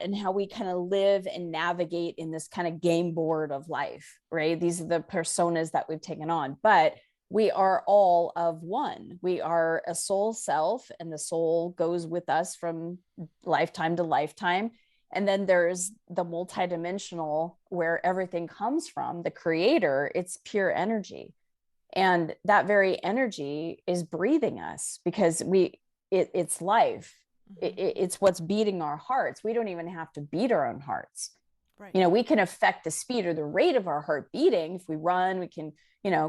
and how we kind of live and navigate in this kind of game board of life, right? These are the personas that we've taken on, but we are all of one. We are a soul self, and the soul goes with us from lifetime to lifetime. And then there's the multidimensional where everything comes from, the creator. It's pure energy. And that very energy is breathing us because it's life. It's what's beating our hearts. We don't even have to beat our own hearts. Right. We can affect the speed or the rate of our heart beating. If we run, we can,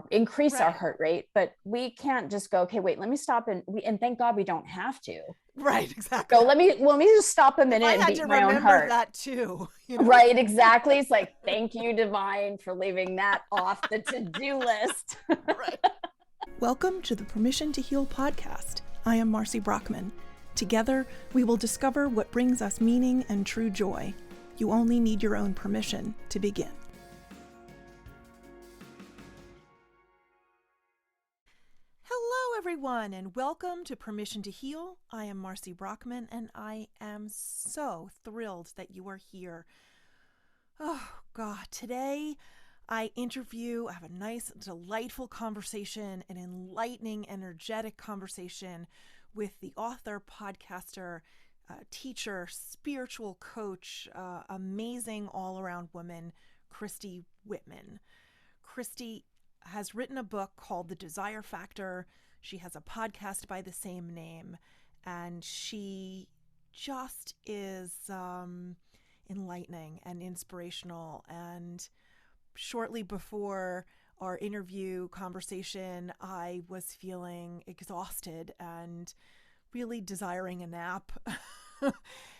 increase our Right. heart rate, but we can't just go, okay, wait, let me stop. And thank God we don't have to. Right. So Exactly. let me just stop a If I minute and had beat to my own remember heart. that too, Right, exactly. It's like, thank you, divine, for leaving that off the to-do list. Right. Welcome to the Permission to Heal podcast. I am Marci Brockman. Together, we will discover what brings us meaning and true joy. You only need your own permission to begin. Hello, everyone, and welcome to Permission to Heal. I am Marci Brockman, and I am so thrilled that you are here. Oh, God, today I have a nice, delightful conversation, an enlightening, energetic conversation with the author, podcaster, teacher, spiritual coach, amazing all-around woman, Christy Whitman. Christy has written a book called The Desire Factor. She has a podcast by the same name, and she just is enlightening and inspirational. And shortly before our interview conversation, I was feeling exhausted and really desiring a nap.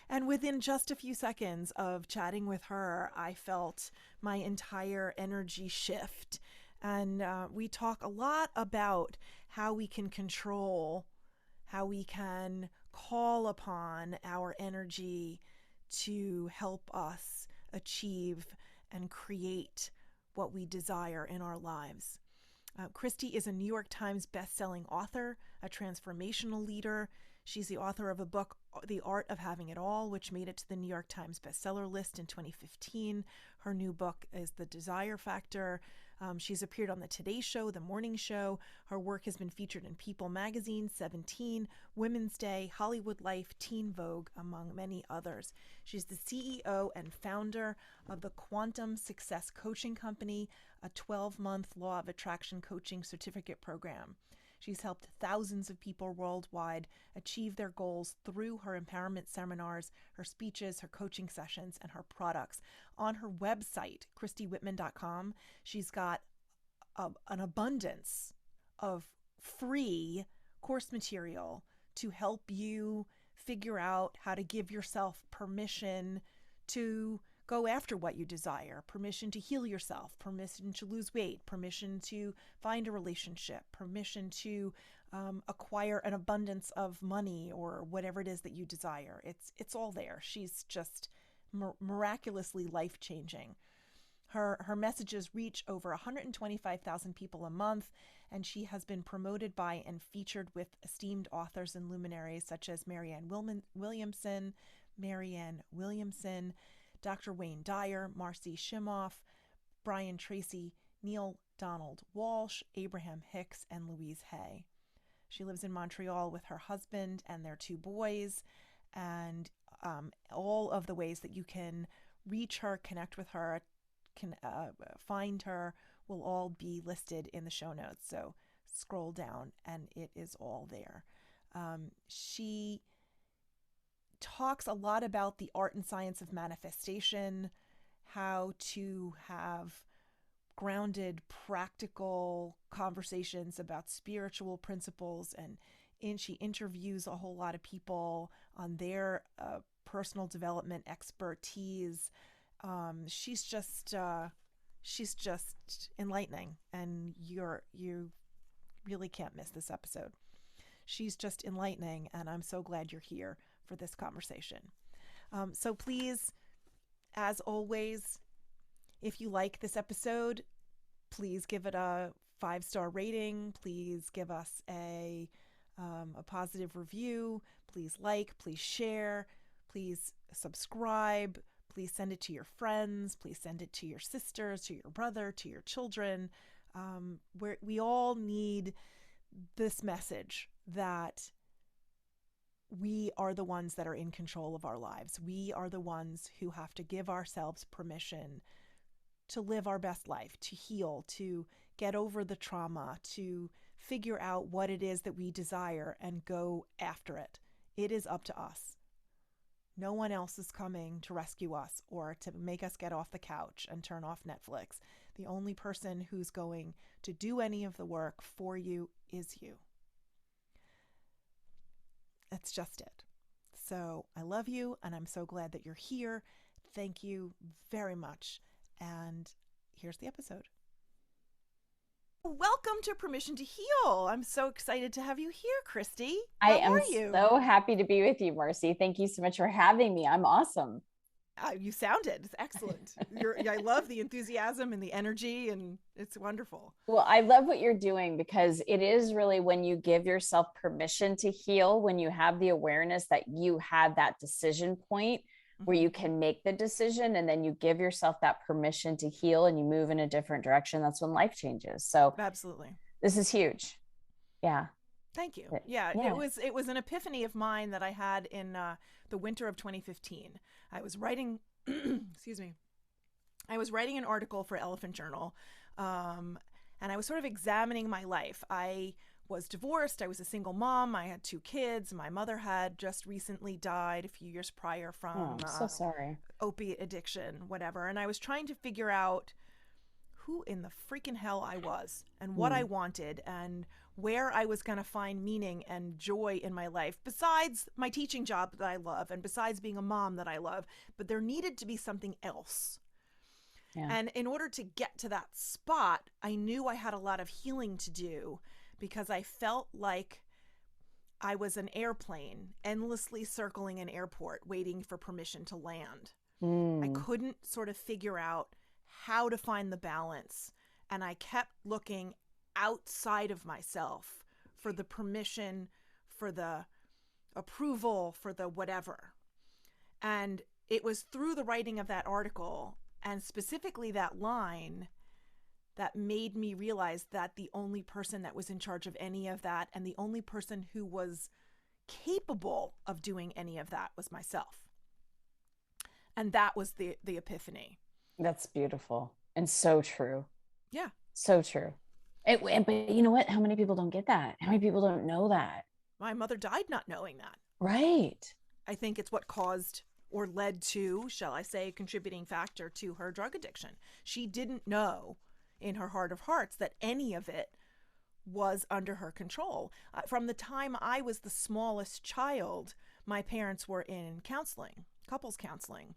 And within just a few seconds of chatting with her, I felt my entire energy shift. And we talk a lot about how we can control, how we can call upon our energy to help us achieve and create what we desire in our lives. Christy is a New York Times bestselling author, a transformational leader. She's the author of a book, The Art of Having It All, which made it to the New York Times bestseller list in 2015. Her new book is The Desire Factor. She's appeared on the Today Show, The Morning Show. Her work has been featured in People Magazine, 17, Women's Day, Hollywood Life, Teen Vogue, among many others. She's the CEO and founder of the Quantum Success Coaching Company, a 12-month law of attraction coaching certificate program. She's helped thousands of people worldwide achieve their goals through her empowerment seminars, her speeches, her coaching sessions, and her products. On her website, ChristyWhitman.com, she's got an abundance of free course material to help you figure out how to give yourself permission to go after what you desire, permission to heal yourself, permission to lose weight, permission to find a relationship, permission to acquire an abundance of money or whatever it is that you desire. It's all there. She's just miraculously life-changing. Her messages reach over 125,000 people a month, and she has been promoted by and featured with esteemed authors and luminaries such as Marianne Williamson, Dr. Wayne Dyer, Marci Shimoff, Brian Tracy, Neale Donald Walsch, Abraham-Hicks, and Louise Hay. She lives in Montreal with her husband and their 2 boys, and all of the ways that you can reach her, connect with her, can find her will all be listed in the show notes. So scroll down and it is all there. She talks a lot about the art and science of manifestation, how to have grounded, practical conversations about spiritual principles, and she interviews a whole lot of people on their personal development expertise. She's just enlightening, and you really can't miss this episode. She's just enlightening, and I'm so glad you're here for this conversation. So please, as always, if you like this episode, please give it a 5-star rating. Please give us a positive review. Please like, please share. Please subscribe. Please send it to your friends. Please send it to your sisters, to your brother, to your children. We all need this message that we are the ones that are in control of our lives. We are the ones who have to give ourselves permission to live our best life, to heal, to get over the trauma, to figure out what it is that we desire and go after it. It is up to us. No one else is coming to rescue us or to make us get off the couch and turn off Netflix. The only person who's going to do any of the work for you is you. That's just it. So I love you, and I'm so glad that you're here. Thank you very much. And here's the episode. Welcome to Permission to Heal. I'm so excited to have you here, Christy. How are you? So happy to be with you, Marci. Thank you so much for having me. I'm awesome. You sounded excellent. I love the enthusiasm and the energy, and it's wonderful. Well, I love what you're doing, because it is really when you give yourself permission to heal, when you have the awareness that you had that decision point where you can make the decision, and then you give yourself that permission to heal and you move in a different direction. That's when life changes. So absolutely, this is huge. Yeah. Thank you. Yeah. It was an epiphany of mine that I had in the winter of 2015. I was writing, excuse me, I was writing an article for Elephant Journal, and I was sort of examining my life. I was divorced. I was a single mom. I had 2 kids. My mother had just recently died a few years prior from so sorry. Opiate addiction, whatever. And I was trying to figure out who in the freaking hell I was and what I wanted and where I was going to find meaning and joy in my life, besides my teaching job that I love and besides being a mom that I love. But there needed to be something else. Yeah. And in order to get to that spot, I knew I had a lot of healing to do, because I felt like I was an airplane endlessly circling an airport waiting for permission to land. I couldn't sort of figure out how to find the balance. And I kept looking outside of myself for the permission, for the approval, for the whatever. And it was through the writing of that article, and specifically that line, that made me realize that the only person that was in charge of any of that, and the only person who was capable of doing any of that, was myself. And that was the epiphany. That's beautiful and so true. Yeah. So true. But you know what? How many people don't get that? How many people don't know that? My mother died not knowing that. Right. I think it's what caused or led to, shall I say, a contributing factor to her drug addiction. She didn't know in her heart of hearts that any of it was under her control. From the time I was the smallest child, my parents were in counseling, couples counseling,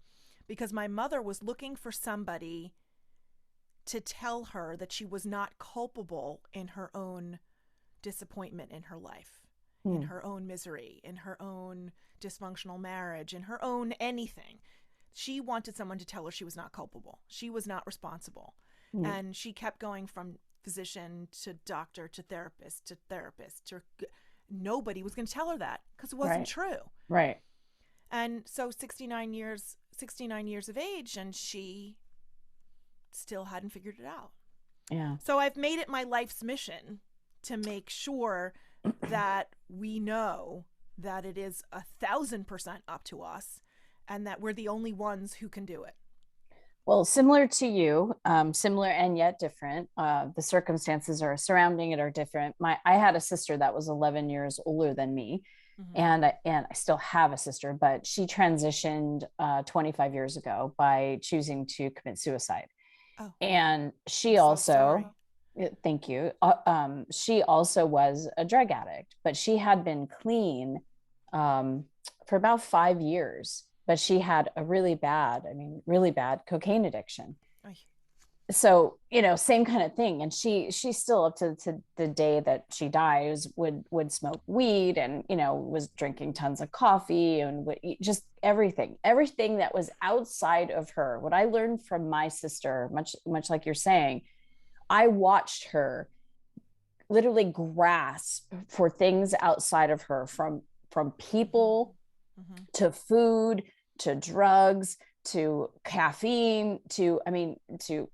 because my mother was looking for somebody to tell her that she was not culpable in her own disappointment in her life, in her own misery, in her own dysfunctional marriage, in her own anything. She wanted someone to tell her she was not culpable. She was not responsible. And she kept going from physician to doctor to therapist to therapist. Nobody was going to tell her that, because it wasn't true. Right. And so 69 years of age, and she still hadn't figured it out. Yeah. So I've made it my life's mission to make sure that we know that it is 1,000% up to us, and that we're the only ones who can do it. Well, similar to you, similar and yet different. The circumstances are surrounding it are different. I had a sister that was 11 years older than me, and I still have a sister, but she transitioned 25 years ago by choosing to commit suicide. Oh, and she also, thank you. She also was a drug addict, but she had been clean for about 5 years. But she had a really bad cocaine addiction. Oy. So, same kind of thing. And she still, up to the day that she dies, would smoke weed and, was drinking tons of coffee and just everything that was outside of her. What I learned from my sister, much like you're saying, I watched her literally grasp for things outside of her, from people to food, to drugs, to caffeine, to, I mean, to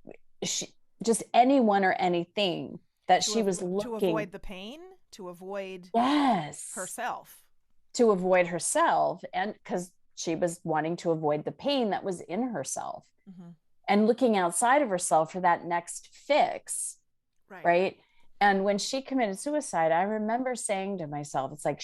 just anyone or anything that she was to looking. avoid the pain, to avoid Yes. herself. To avoid herself. And because she was wanting to avoid the pain that was in herself and looking outside of herself for that next fix. Right. And when she committed suicide, I remember saying to myself, it's like,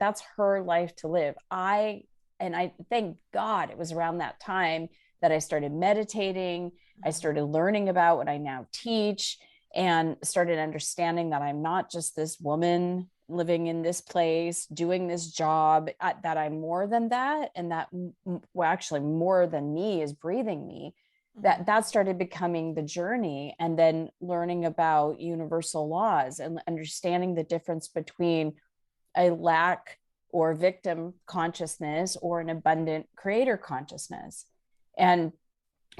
that's her life to live. And I thank God it was around that time that I started meditating. I started learning about what I now teach and started understanding that I'm not just this woman living in this place, doing this job, that I'm more than that. And that, well, actually more than me is breathing me. That started becoming the journey. And then learning about universal laws and understanding the difference between a lack or victim consciousness or an abundant creator consciousness. And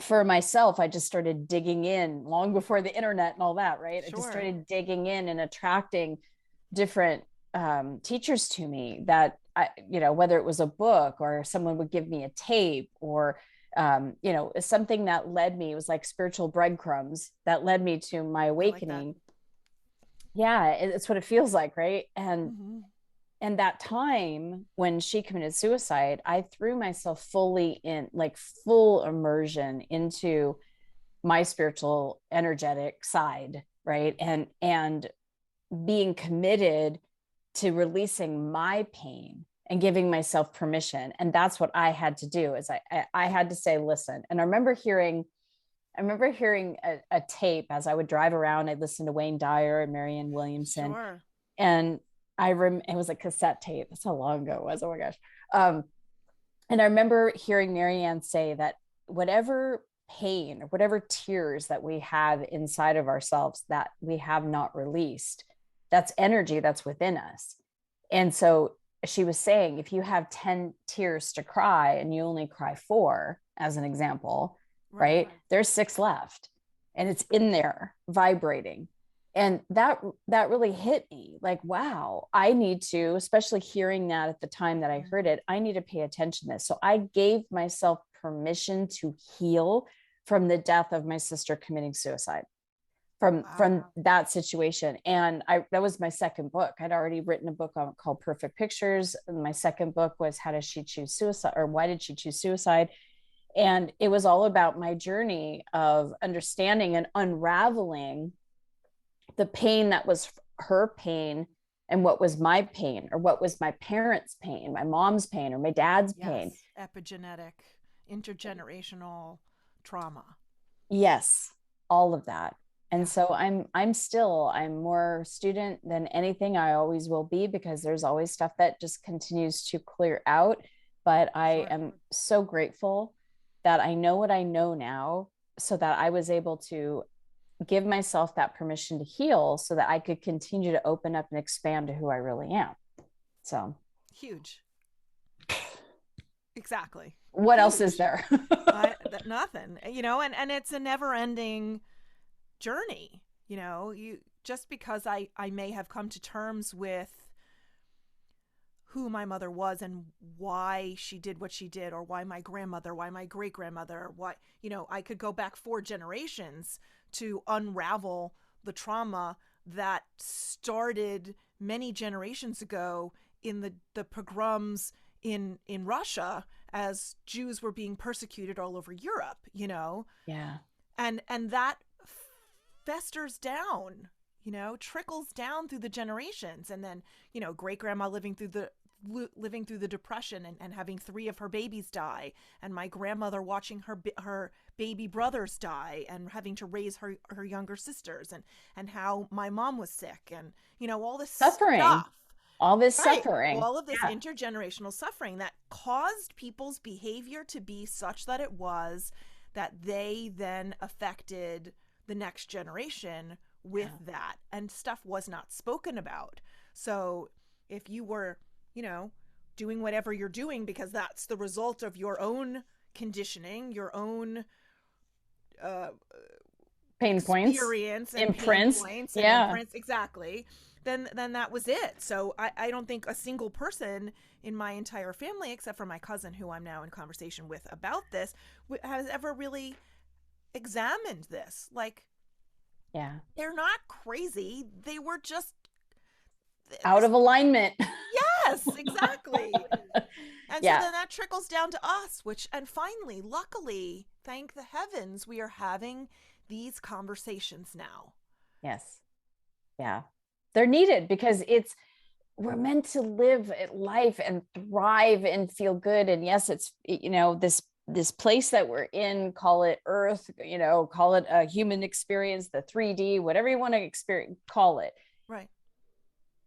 for myself, I just started digging in long before the internet and all that, right? I just started digging in and attracting different teachers to me that whether it was a book or someone would give me a tape or something that led me. It was like spiritual breadcrumbs that led me to my awakening. Like yeah, it's what it feels like, right? And that time when she committed suicide, I threw myself fully in, like full immersion into my spiritual energetic side, right? And being committed to releasing my pain and giving myself permission. And that's what I had to do, is I had to say, listen. And I remember hearing a tape as I would drive around. I'd listen to Wayne Dyer and Marianne Williamson. And it was a cassette tape. That's how long ago it was. Oh my gosh. And I remember hearing Marianne say that whatever pain or whatever tears that we have inside of ourselves that we have not released, that's energy that's within us. And so she was saying, if you have 10 tears to cry and you only cry 4, as an example, right? There's 6 left and it's in there vibrating. And that really hit me, like, wow, I need to, especially hearing that at the time that I heard it, I need to pay attention to this. So I gave myself permission to heal from the death of my sister committing suicide. From that situation. And that was my second book. I'd already written a book called Perfect Pictures. And my second book was How Does She Choose Suicide, or Why Did She Choose Suicide? And it was all about my journey of understanding and unraveling the pain that was her pain and what was my pain, or what was my parents' pain, my mom's pain, or my dad's pain. Epigenetic, intergenerational trauma. Yes, all of that. And so I'm more student than anything. I always will be, because there's always stuff that just continues to clear out. But I am so grateful that I know what I know now, so that I was able to give myself that permission to heal, so that I could continue to open up and expand to who I really am. So huge. Exactly. What else is there? Nothing, and it's a never ending journey. Just because I may have come to terms with who my mother was and why she did what she did, or why my grandmother, why my great grandmother, why, I could go back 4 generations to unravel the trauma that started many generations ago in the pogroms in Russia, as Jews were being persecuted all over Europe, Yeah. And that festers down, trickles down through the generations. And then, great grandma living through the Depression and having 3 of her babies die, and my grandmother watching her baby brothers die and having to raise her younger sisters, and how my mom was sick, and all this suffering stuff. All this suffering, all of this intergenerational suffering that caused people's behavior to be such that it was that they then affected the next generation with that, and stuff was not spoken about. So if you were, doing whatever you're doing because that's the result of your own conditioning, your own pain points, experience, and imprints, imprints, exactly, then that was it. So I don't think a single person in my entire family, except for my cousin, who I'm now in conversation with about this, has ever really examined this. Like, Yeah. they're not crazy. They were just out of alignment. Yes, exactly. And Yeah. so then that trickles down to us, and finally, luckily, thank the heavens, we are having these conversations now. Yes. Yeah. They're needed because we're meant to live life and thrive and feel good. And yes, it's, this place that we're in, call it Earth, call it a human experience, the 3D, whatever you want to experience, call it. Right.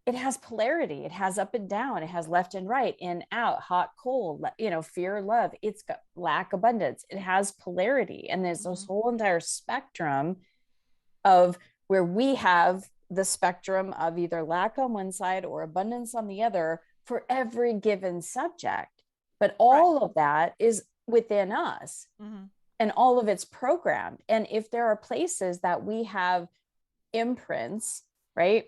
It has polarity. It has up and down. It has left and right, in, out, hot, cold, fear, love. It's got lack, abundance. It has polarity. And there's this whole entire spectrum of where we have the spectrum of either lack on one side or abundance on the other for every given subject. But all of that is within us, and all of it's programmed. And if there are places that we have imprints, right,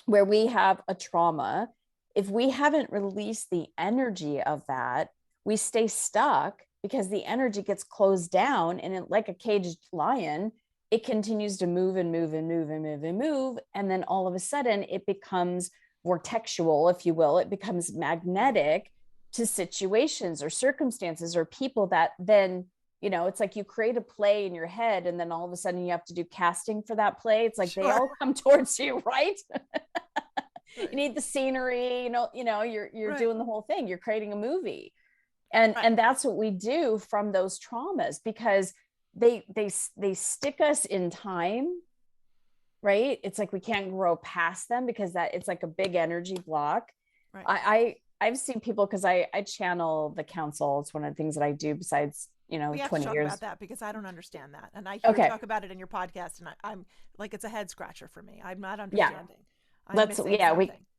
where we have a trauma, if we haven't released the energy of that, we stay stuck because the energy gets closed down, and like a caged lion, it continues to move and move and move and move and move. And then all of a sudden it becomes vortexual, if you will. It becomes magnetic to situations or circumstances or people that then, it's like you create a play in your head, and then all of a sudden you have to do casting for that play. It's like, they all come towards you, right? You need the scenery, you're doing the whole thing. You're creating a movie. And that's what we do from those traumas, because they stick us in time, right? It's like we can't grow past them because it's like a big energy block. Right. I've seen people, because I channel the council. It's one of the things that I do besides, we have 20 to talk years about that, because I don't understand that. And I hear you talk about it in your podcast, and I'm like, it's a head scratcher for me. I'm not understanding.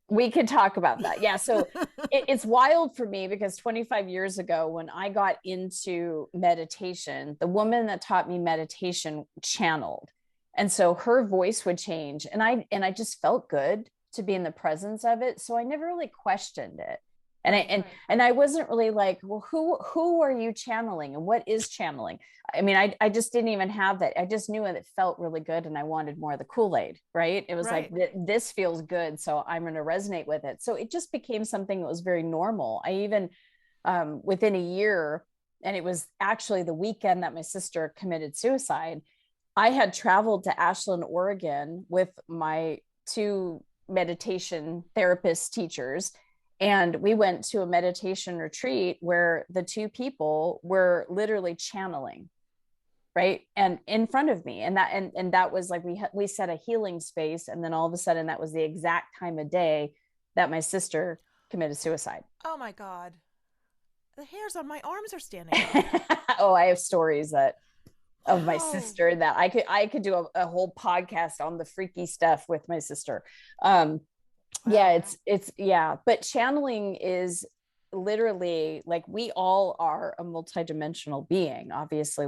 We could talk about that. Yeah. So it's wild for me, because 25 years ago, when I got into meditation, the woman that taught me meditation channeled. And so her voice would change, and I just felt good to be in the presence of it. So I never really questioned it. And I wasn't really like, well, who are you channeling, and what is channeling? I mean, I just didn't even have that. I just knew it felt really good, and I wanted more of the Kool-Aid, right? It was like, this feels good, so I'm going to resonate with it. So it just became something that was very normal. I even, within a year, and it was actually the weekend that my sister committed suicide, I had traveled to Ashland, Oregon with my 2 meditation therapist teachers. And we went to a meditation retreat where the 2 people were literally channeling, right? And in front of me. And that was like, we set a healing space. And then all of a sudden, that was the exact time of day that my sister committed suicide. Oh my God. The hairs on my arms are standing up. Oh, I have stories of my sister that I could do a whole podcast on the freaky stuff with my sister. Yeah, but channeling is literally like, we all are a multidimensional being. Obviously,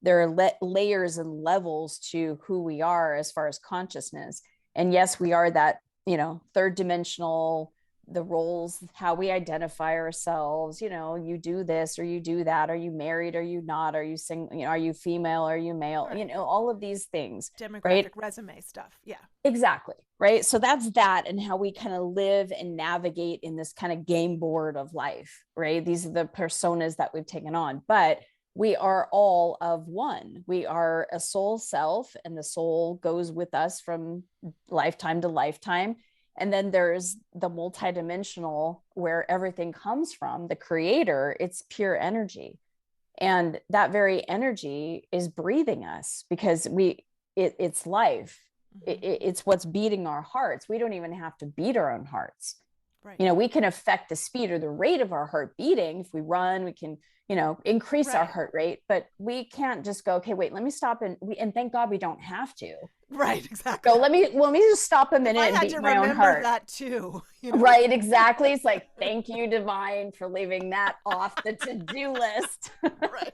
there are layers and levels to who we are as far as consciousness. And yes, we are that, 3rd dimensional, the roles, how we identify ourselves, you do this or you do that. Are you married? Are you not? Are you single? Are you female? Are you male? Right. All of these things. Demographic, resume stuff. Yeah, exactly. Right. So that's that, and how we kind of live and navigate in this kind of game board of life, right? These are the personas that we've taken on, but we are all of one. We are a soul self, and the soul goes with us from lifetime to lifetime. And then there's the multidimensional, where everything comes from, the creator. It's pure energy. And that very energy is breathing us, because it's life. It's what's beating our hearts. We don't even have to beat our own hearts. Right. We can affect the speed or the rate of our heart beating. If we run, we can, increase our heart rate, but we can't just go, okay, wait, let me stop. And thank God we don't have to. Right. Exactly. So let me just stop a minute and beat my own heart. That too. Right. Exactly. It's like, thank you, divine, for leaving that off the to-do list. Right.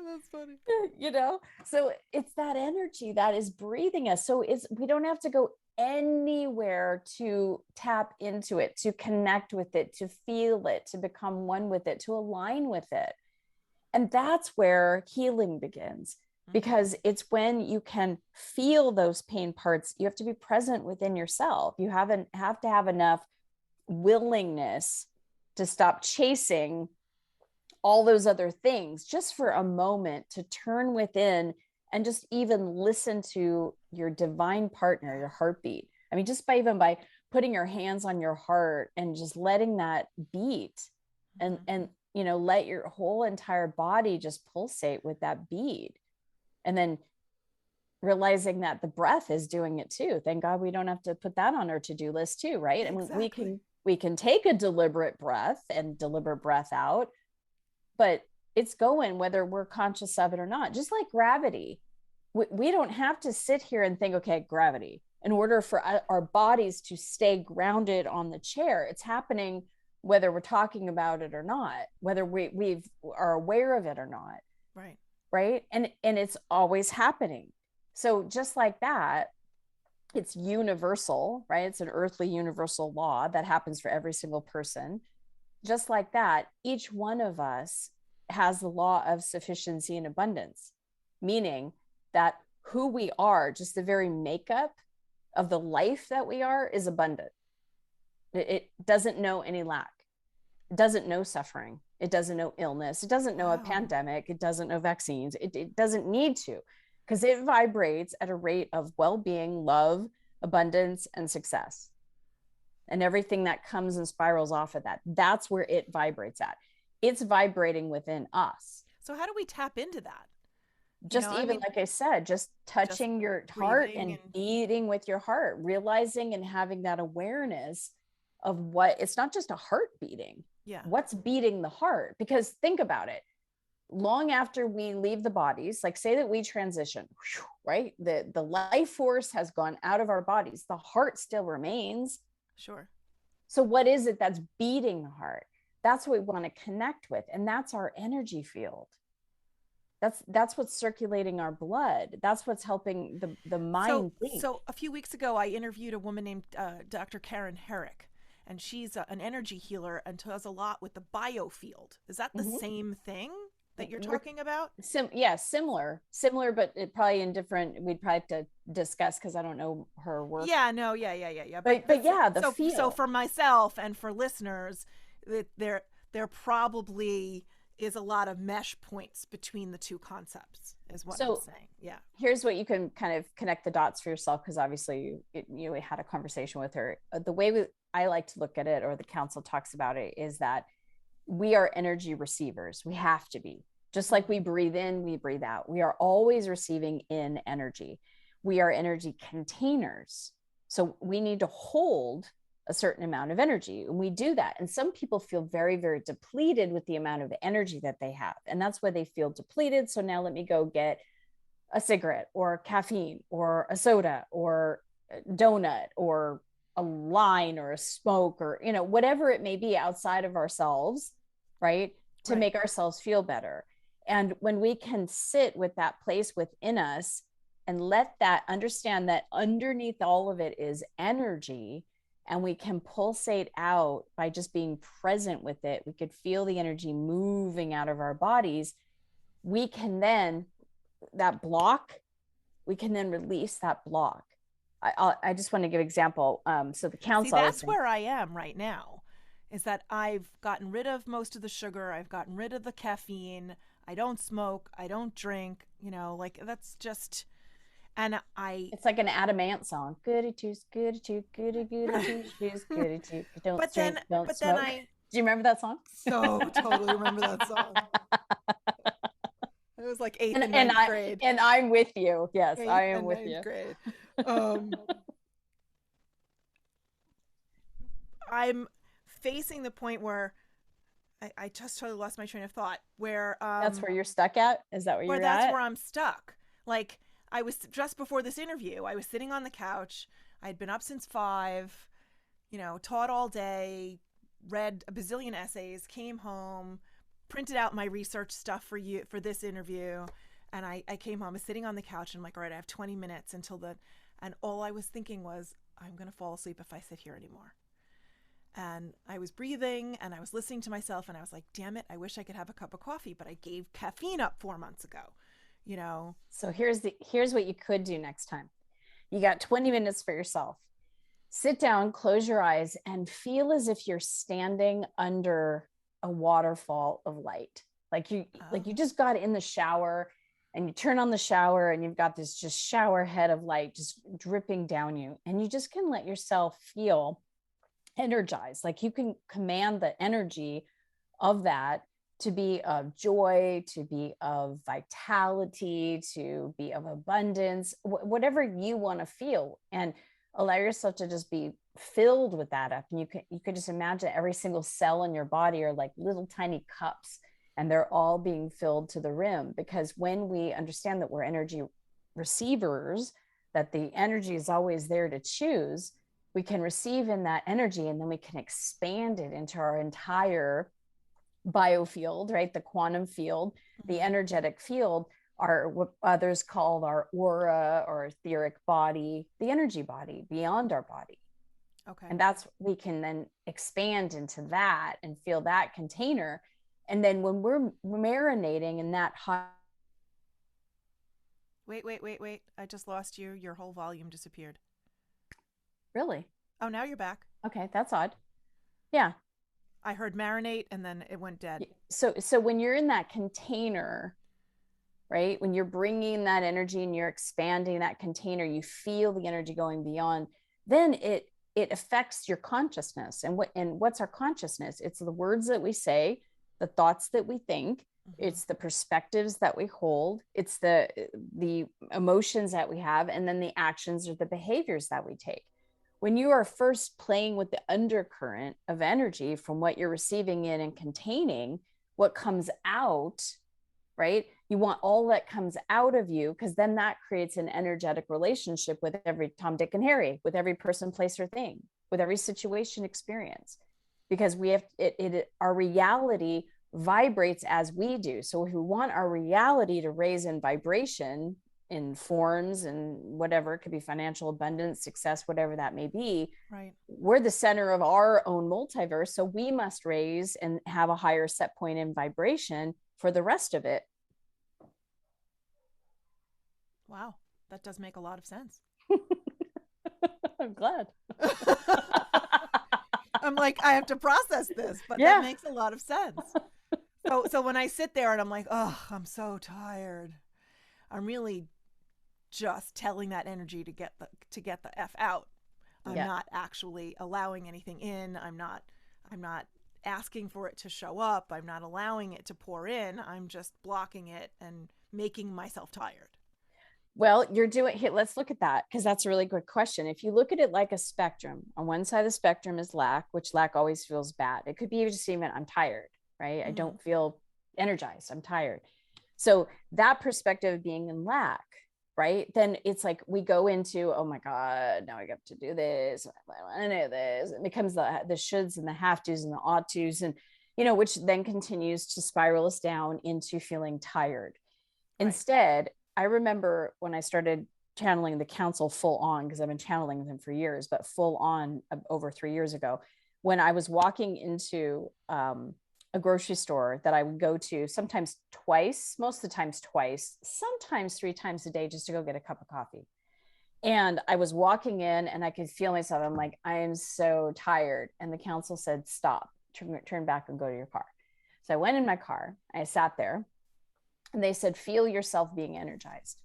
That's funny. So it's that energy that is breathing us. So we don't have to go anywhere to tap into it, to connect with it, to feel it, to become one with it, to align with it. And that's where healing begins, because it's when you can feel those pain parts. You have to be present within yourself. You have to have enough willingness to stop chasing all those other things just for a moment, to turn within and just even listen to your divine partner, your heartbeat. I mean, just by putting your hands on your heart and just letting that beat, and let your whole entire body just pulsate with that beat. And then realizing that the breath is doing it too. Thank God we don't have to put that on our to-do list too, right? Exactly. And we can take a deliberate breath and deliberate breath out, but it's going whether we're conscious of it or not. Just like gravity. We don't have to sit here and think, okay, gravity, in order for our bodies to stay grounded on the chair. It's happening whether we're talking about it or not, whether we are aware of it or not. Right. And it's always happening. So just like that, it's universal, right? It's an earthly universal law that happens for every single person. Just like that, each one of us has the law of sufficiency and abundance, meaning that who we are, just the very makeup of the life that we are, is abundant. It doesn't know any lack. It doesn't know suffering. It doesn't know illness. It doesn't know a pandemic. It doesn't know vaccines. It doesn't need to, because it vibrates at a rate of well-being, love, abundance, and success. And everything that comes and spirals off of that, that's where it vibrates at. It's vibrating within us. So how do we tap into that? Just like I said, just touching your heart and beating with your heart, realizing and having that awareness of what, it's not just a heart beating. Yeah. What's beating the heart? Because think about it. Long after we leave the bodies, like say that we transition, right? The life force has gone out of our bodies. The heart still remains. Sure. So what is it that's beating the heart? That's what we want to connect with. And that's our energy field. That's what's circulating our blood. That's what's helping the mind think. So a few weeks ago, I interviewed a woman named Dr. Karen Herrick, and she's an energy healer and does a lot with the biofield. Is that the same thing that you're talking about? Similar, but it probably in different, we'd probably have to discuss because I don't know her work. Yeah, no, yeah. But yeah, the field. So for myself and for listeners, there probably is a lot of mesh points between the two concepts, is what I'm saying. Yeah. Here's what you can kind of connect the dots for yourself, because obviously you had a conversation with her. The way I like to look at it, or the council talks about it, is that we are energy receivers. We have to be. Just like we breathe in, we breathe out. We are always receiving in energy. We are energy containers. So we need to hold a certain amount of energy, and we do that. And some people feel very, very depleted with the amount of energy that they have, and that's why they feel depleted. So now let me go get a cigarette or caffeine or a soda or a donut or a line or a smoke, or whatever it may be outside of ourselves, right, to make ourselves feel better. And when we can sit with that place within us and let that, understand that underneath all of it is energy, and we can pulsate out by just being present with it, we could feel the energy moving out of our bodies. We can then, we can then release that block. I just want to give an example. So the council. See, that's where I am right now, is that I've gotten rid of most of the sugar. I've gotten rid of the caffeine. I don't smoke. I don't drink, that's just, and it's like an Adam Ant song. Goody twos, goody two, goody twos, goody two. Don't drink, don't smoke. Do you remember that song? So totally remember that song. It was like 8th and 9th grade. And I'm with you. Yes, I am with you. Grade. I'm facing the point where I just totally lost my train of thought. Where that's where you're stuck at? Is that where you're at? That's where I'm stuck. Like, I was just before this interview, I was sitting on the couch. I'd been up since 5, taught all day, read a bazillion essays, came home, printed out my research stuff for this interview, And I came home, I was sitting on the couch and I'm like, all right, I have 20 minutes and all I was thinking was, I'm going to fall asleep if I sit here anymore. And I was breathing and I was listening to myself and I was like, damn it, I wish I could have a cup of coffee, but I gave caffeine up 4 months ago, you know? So here's what you could do next time. You got 20 minutes for yourself. Sit down, close your eyes, and feel as if you're standing under a waterfall of light. Like you just got in the shower and you turn on the shower and you've got this just shower head of light just dripping down you. And you just can let yourself feel energized. Like you can command the energy of that to be of joy, to be of vitality, to be of abundance, whatever you want to feel, and allow yourself to just be filled with that up. And you could just imagine every single cell in your body are like little tiny cups, and they're all being filled to the rim. Because when we understand that we're energy receivers, that the energy is always there to choose, we can receive in that energy, and then we can expand it into our entire biofield, right? The quantum field, the energetic field, are what others call our aura or etheric body, the energy body beyond our body. Okay. And that's, we can then expand into that and feel that container. And then when we're marinating in that hot. Wait. I just lost you. Your whole volume disappeared. Really? Oh, now you're back. Okay, that's odd. Yeah. I heard marinate and then it went dead. So when you're in that container, right? When you're bringing that energy and you're expanding that container, you feel the energy going beyond, then it affects your consciousness. And what's our consciousness? It's the words that we say, the thoughts that we think, it's the perspectives that we hold, it's the emotions that we have, and then the actions or the behaviors that we take. When you are first playing with the undercurrent of energy from what you're receiving in and containing, what comes out, right? You want all that comes out of you, because then that creates an energetic relationship with every Tom, Dick, and Harry, with every person, place, or thing, with every situation, experience, because we have our reality vibrates as we do. So if we want our reality to raise in vibration, in forms and whatever, it could be financial abundance, success, whatever that may be, right? We're the center of our own multiverse, so we must raise and have a higher set point in vibration for the rest of it. Wow, that does make a lot of sense. I'm glad. I'm like, I have to process this, but that makes a lot of sense. So when I sit there and I'm like, oh, I'm so tired, I'm really just telling that energy to get the F out. I'm not actually allowing anything in. I'm not asking for it to show up. I'm not allowing it to pour in. I'm just blocking it and making myself tired. Well, you're doing here. Let's look at that, because that's a really good question. If you look at it like a spectrum, on one side of the spectrum is lack, which lack always feels bad. It could be just even, I'm tired, right? I don't feel energized. I'm tired. So that perspective of being in lack, right? Then it's like we go into, oh my God, now I got to do this. I want to do this. It becomes the shoulds and the have tos and the ought tos, and which then continues to spiral us down into feeling tired. Right. Instead, I remember when I started channeling the council full on, because I've been channeling them for years, but full on over 3 years ago, when I was walking into a grocery store that I would go to sometimes twice, most of the times twice, sometimes 3 times a day, just to go get a cup of coffee. And I was walking in and I could feel myself. I'm like, I am so tired. And the council said, stop, turn back and go to your car. So I went in my car, I sat there, and they said, feel yourself being energized.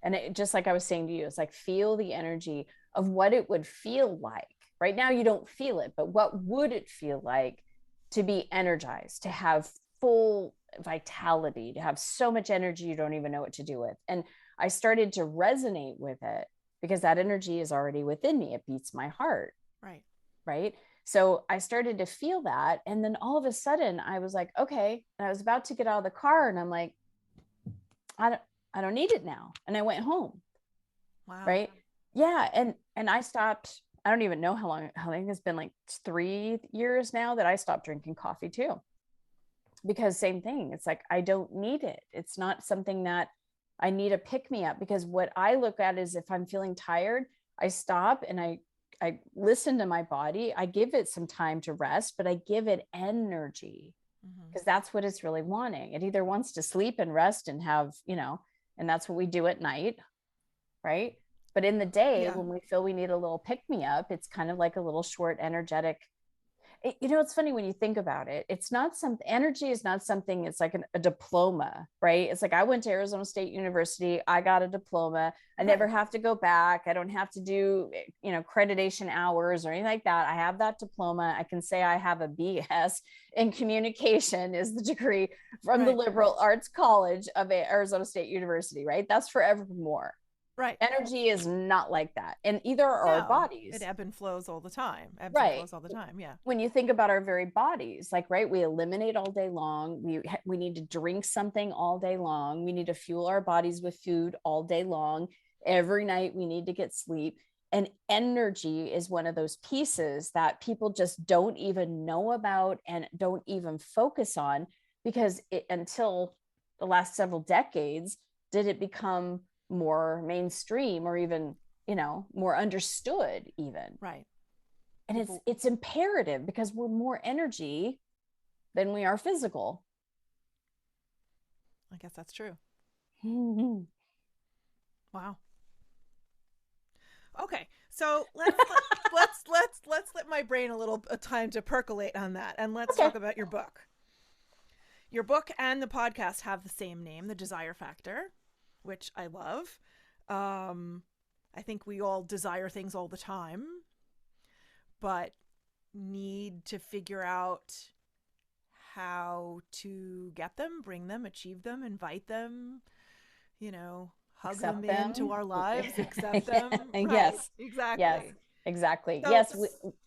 And it, just like I was saying to you, it's like, feel the energy of what it would feel like. Right now, you don't feel it, but what would it feel like to be energized, to have full vitality, to have so much energy you don't even know what to do with? And I started to resonate with it, because that energy is already within me. It beats my heart. Right. So I started to feel that. And then all of a sudden I was like, okay. And I was about to get out of the car and I'm like, I don't need it now. And I went home. Wow. Right. Yeah. And I stopped. I don't even know how long. I think it's been like 3 years now that I stopped drinking coffee too. Because same thing. It's like, I don't need it. It's not something that I need a pick me up, because what I look at is if I'm feeling tired, I stop and I listen to my body. I give it some time to rest, but I give it energy, because that's what it's really wanting. It either wants to sleep and rest and have, and that's what we do at night, right? But in the day, when we feel we need a little pick me up, it's kind of like a little short energetic. It's funny when you think about it. It's not energy is not something, it's like a diploma, right? It's like, I went to Arizona State University, I got a diploma. I never have to go back. I don't have to do, accreditation hours or anything like that. I have that diploma. I can say I have a BS in communication, is the degree from the Liberal Arts College of Arizona State University, right? That's forevermore. Right. Energy is not like that. And either are our bodies. It ebb and flows all the time. Ebbs right. and flows all the time. Yeah. When you think about our very bodies, like, right, we eliminate all day long. We need to drink something all day long. We need to fuel our bodies with food all day long. Every night we need to get sleep. And energy is one of those pieces that people just don't even know about and don't even focus on, because until the last several decades, did it become more mainstream or even, more understood even. Right. And it's imperative, because we're more energy than we are physical. I guess that's true. Mm-hmm. Wow. Okay, so let's let my brain a little time to percolate on that, and let's talk about your book. Your book and the podcast have the same name, The Desire Factor, which I love. I think we all desire things all the time, but need to figure out how to get them, bring them, achieve them, invite them, hug them into our lives, accept them. Right. Yes, exactly. Yes, exactly. So, yes,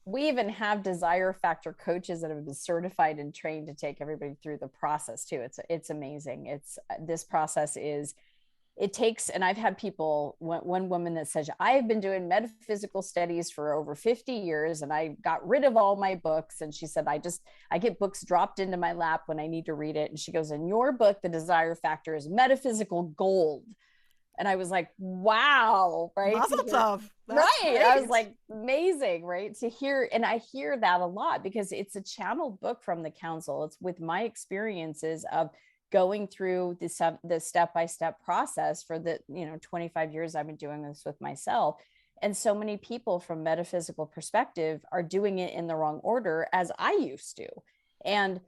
we even have Desire Factor coaches that have been certified and trained to take everybody through the process too. It's amazing. This process is. It takes, and I've had people, one woman that says, I've been doing metaphysical studies for over 50 years and I got rid of all my books. And she said, I get books dropped into my lap when I need to read it. And she goes, in your book, The Desire Factor is metaphysical gold. And I was like, wow, right? Mazel tov. Right. Great. I was like, amazing, right? To hear, and I hear that a lot because it's a channeled book from the council. It's with my experiences of going through the step-by-step process for the 25 years I've been doing this with myself. And so many people from metaphysical perspective are doing it in the wrong order, as I used to, and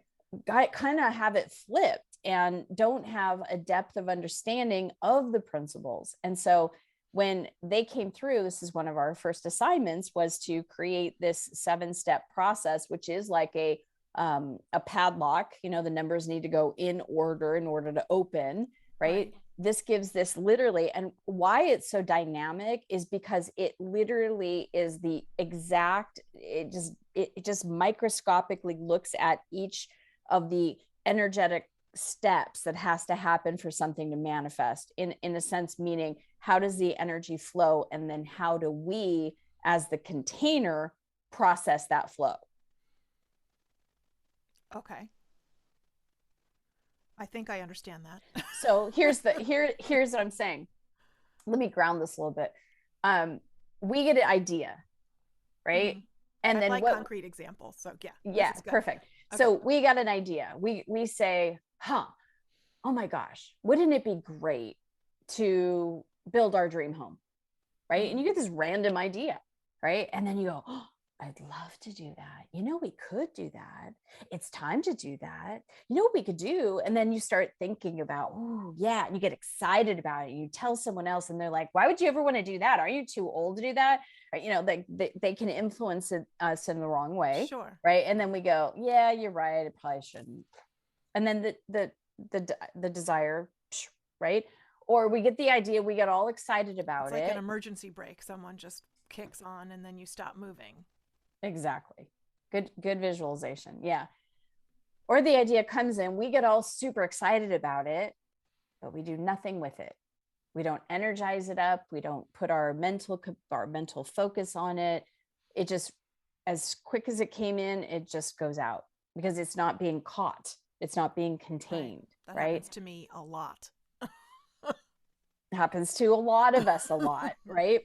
I kind of have it flipped and don't have a depth of understanding of the principles. And so when they came through, this is one of our first assignments, was to create this 7-step process, which is like a padlock. The numbers need to go in order to open, right? This gives this literally, and why it's so dynamic is because it literally is the exact, it just microscopically looks at each of the energetic steps that has to happen for something to manifest in a sense, meaning how does the energy flow, and then how do we as the container process that flow. Okay. I think I understand that. So here's what I'm saying. Let me ground this a little bit. We get an idea, right? Mm-hmm. And then concrete examples. So yeah, perfect. Okay. So we got an idea. We say, oh my gosh, wouldn't it be great to build our dream home, right? And you get this random idea, right? And then you go, oh, I'd love to do that. We could do that. It's time to do that. What we could do? And then you start thinking about, oh yeah, and you get excited about it. You tell someone else and they're like, why would you ever want to do that? Are you too old to do that? Or, they can influence us in the wrong way. Sure. Right. And then we go, yeah, you're right. It probably shouldn't. And then the desire, right? Or we get the idea, we get all excited about it's like an emergency brake. Someone just kicks on and then you stop moving. Exactly. Good visualization. Yeah. Or the idea comes in, we get all super excited about it, but we do nothing with it. We don't energize it up. We don't put our mental focus on it. It just, as quick as it came in, it just goes out because it's not being caught. It's not being contained. That happens to me a lot. happens to a lot of us a lot, right?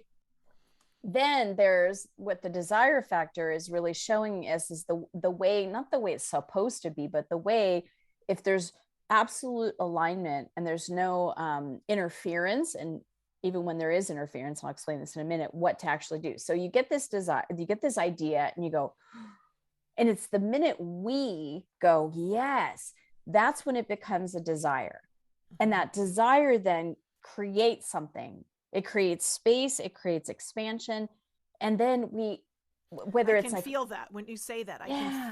Then there's what the desire factor is really showing us is the way, not the way it's supposed to be, but the way, if there's absolute alignment and there's no interference, and even when there is interference, I'll explain this in a minute, what to actually do. So you get this desire, you get this idea, and you go, and it's the minute we go, yes, that's when it becomes a desire. And that desire then creates something. It creates space, it creates expansion. And then whether it's like, I can feel that when you say that, I can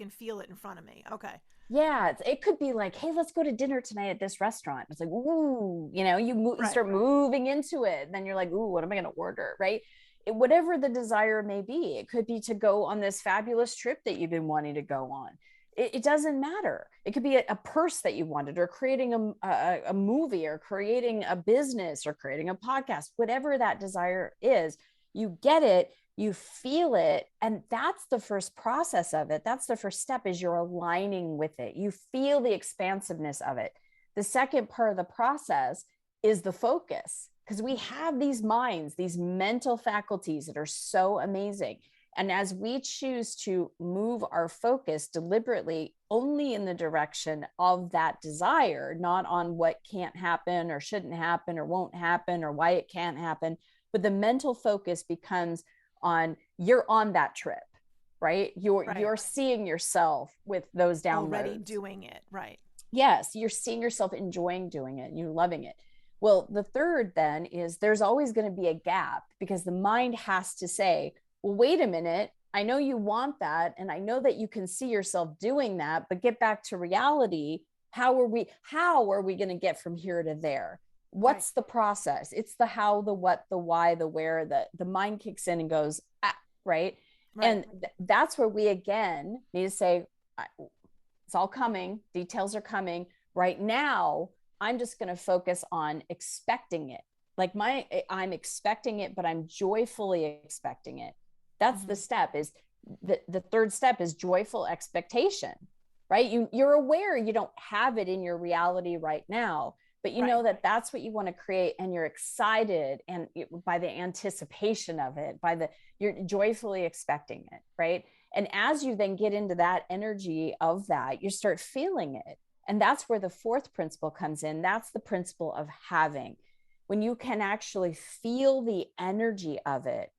feel it in front of me. Okay. Yeah, it could be like, hey, let's go to dinner tonight at this restaurant. It's like, ooh, you start moving into it. And then you're like, ooh, what am I going to order? Right. Whatever the desire may be, it could be to go on this fabulous trip that you've been wanting to go on. It doesn't matter. It could be a purse that you wanted, or creating a movie, or creating a business, or creating a podcast, whatever that desire is. You get it, you feel it, and that's the first process of it. That's the first step, is you're aligning with it. You feel the expansiveness of it. The second part of the process is the focus, because we have these minds, these mental faculties that are so amazing. And as we choose to move our focus deliberately only in the direction of that desire, not on what can't happen or shouldn't happen or won't happen or why it can't happen, but the mental focus becomes on, you're on that trip, right? You're seeing yourself with those downloads. Already doing it, right? Yes, you're seeing yourself enjoying doing it and you're loving it. Well, the third then is there's always going to be a gap, because the mind has to say, well, wait a minute, I know you want that, and I know that you can see yourself doing that, but get back to reality. How are we going to get from here to there? What's the process? It's the how, the what, the why, the where. The mind kicks in and goes, right? And that's where we again need to say, it's all coming, details are coming. Right now, I'm just going to focus on expecting it. Like I'm expecting it, but I'm joyfully expecting it. That's the step. Is the third step is joyful expectation, right? You're aware you don't have it in your reality right now, but you know that that's what you want to create, and you're excited, and by the anticipation of it, you're joyfully expecting it, right? And as you then get into that energy of that, you start feeling it. And that's where the fourth principle comes in. That's the principle of having. When you can actually feel the energy of it,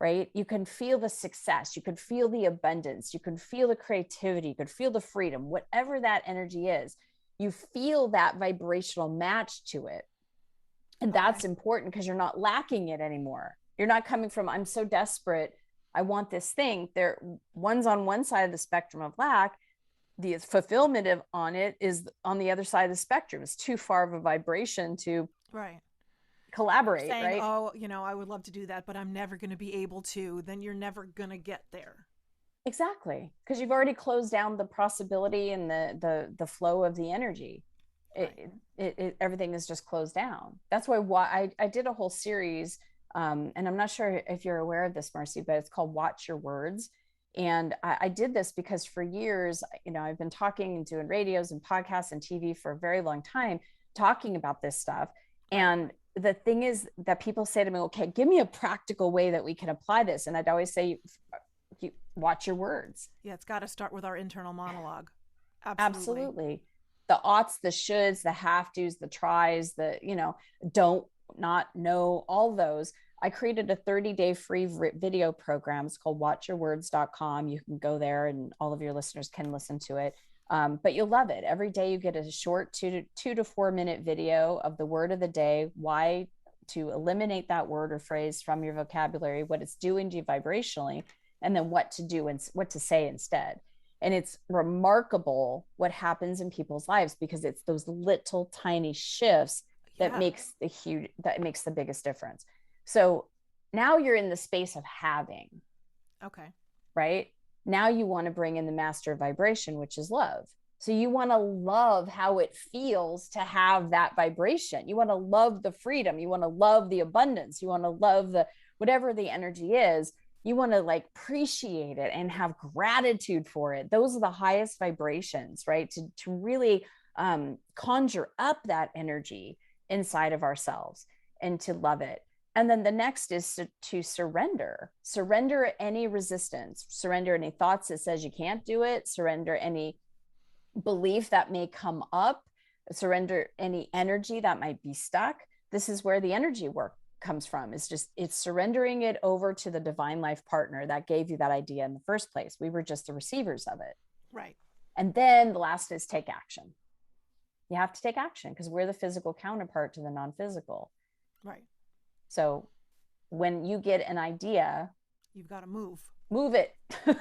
right? You can feel the success, you can feel the abundance, you can feel the creativity, you can feel the freedom, whatever that energy is, you feel that vibrational match to it. And that's important, because you're not lacking it anymore. You're not coming from, I'm so desperate, I want this thing. One's on one side of the spectrum of lack. The fulfillment on it is on the other side of the spectrum. It's too far of a vibration to collaborate, saying, right? Oh, I would love to do that, but I'm never going to be able to. Then you're never going to get there. Exactly, because you've already closed down the possibility and the flow of the energy. Everything is just closed down. That's why I did a whole series, and I'm not sure if you're aware of this, Marci, but it's called Watch Your Words. And I did this because for years, I've been talking and doing radios and podcasts and TV for a very long time, talking about this stuff. And the thing is that people say to me, okay, give me a practical way that we can apply this. And I'd always say, you watch your words. Yeah, it's got to start with our internal monologue. Absolutely. The oughts, the shoulds, the have tos, the tries, don't, not, know, all those. I created a 30-day free video program. It's called watchyourwords.com. You can go there and all of your listeners can listen to it. But you'll love it. Every day you get a short 2 to 4 minute video of the word of the day, why to eliminate that word or phrase from your vocabulary, what it's doing to you vibrationally, and then what to do and what to say instead. And it's remarkable what happens in people's lives, because it's those little tiny shifts that makes the biggest difference. So now you're in the space of having. Okay. Right? Now you want to bring in the master vibration, which is love. So you want to love how it feels to have that vibration. You want to love the freedom. You want to love the abundance. You want to love whatever the energy is. You want to appreciate it and have gratitude for it. Those are the highest vibrations, right? To really conjure up that energy. inside of ourselves and to love it. And then the next is to surrender any resistance, surrender any thoughts that says you can't do it, surrender any belief that may come up, surrender any energy that might be stuck. This is where the energy work comes from. It's surrendering it over to the divine life partner that gave you that idea in the first place. We were just the receivers of it. Right. And then the last is take action. You have to take action because we're the physical counterpart to the non-physical. Right. So when you get an idea, you've got to move it right.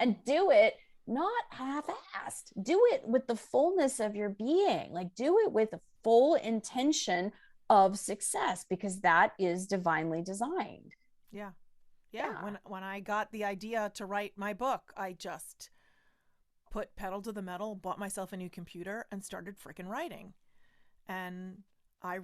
and do it, not half-assed. Do it with the fullness of your being. Like, do it with a full intention of success, because that is divinely designed. Yeah. When I got the idea to write my book, I just put pedal to the metal, bought myself a new computer, and started freaking writing. And I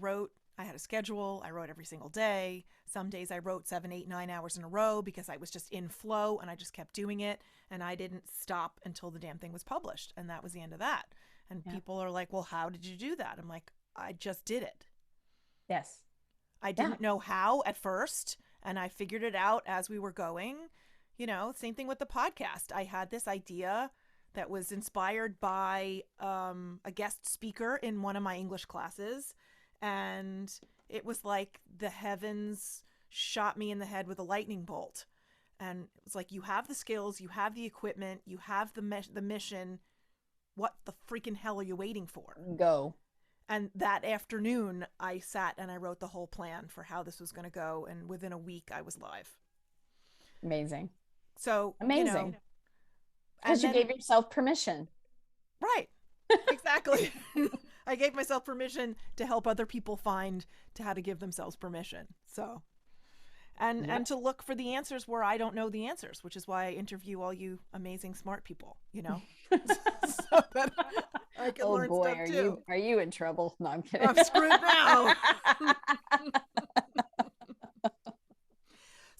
had a schedule. I wrote every single day. Some days I wrote 7, 8, 9 hours in a row because I was just in flow and I just kept doing it. And I didn't stop until the damn thing was published. And that was the end of that. And people are like, well, how did you do that? I'm like, I just did it. Yes. I didn't know how at first. And I figured it out as we were going. You know, same thing with the podcast. I had this idea that was inspired by a guest speaker in one of my English classes. And it was like the heavens shot me in the head with a lightning bolt. And it was like, you have the skills, you have the equipment, you have the mission. What the freaking hell are you waiting for? Go. And that afternoon, I sat and I wrote the whole plan for how this was going to go. And within a week, I was live. Amazing. So, amazing. Because you gave yourself permission. Right. Exactly. I gave myself permission to help other people find how to give themselves permission. So, and to look for the answers where I don't know the answers, which is why I interview all you amazing, smart people, you know, so that I can learn stuff too. Are you in trouble? No, I'm kidding. I'm screwed now.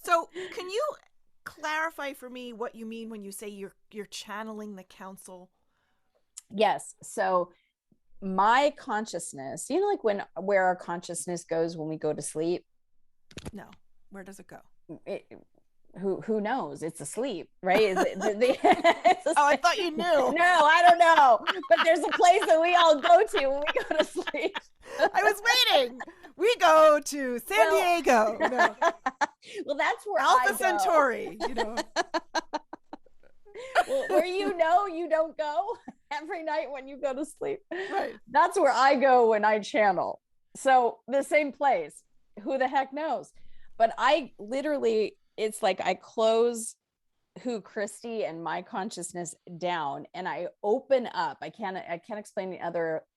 So can you clarify for me what you mean when you say you're channeling the council? Yes. So my consciousness, like where our consciousness goes when we go to sleep? No. Where does it go? Who knows? It's asleep, right? I thought you knew. No, I don't know. But there's a place that we all go to when we go to sleep. I was waiting. We go to San Diego. No. Well, that's where Alpha Centauri, you know. Well, where you don't go every night when you go to sleep. Right. That's where I go when I channel. So the same place. Who the heck knows? But I literally, it's like I close who Christy and my consciousness down and I open up. I can't explain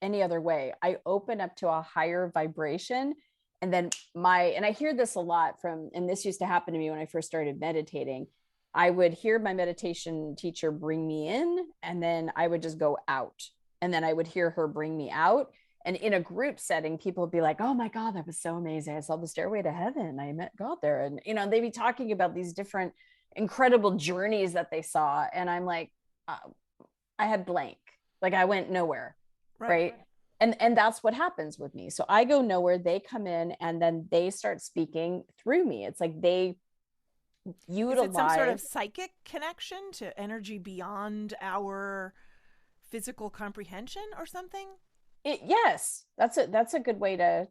any other way. I open up to a higher vibration. And then and I hear this a lot and this used to happen to me when I first started meditating. I would hear my meditation teacher bring me in, and then I would just go out. And then I would hear her bring me out. And in a group setting, people would be like, oh my God, that was so amazing. I saw the stairway to heaven. I met God there. And, they'd be talking about these different incredible journeys that they saw. And I'm like, I had blank, like I went nowhere. Right. And that's what happens with me. So I go nowhere, they come in, and then they start speaking through me. It's like they utilize. Is it some sort of psychic connection to energy beyond our physical comprehension or something? Yes, that's a good way to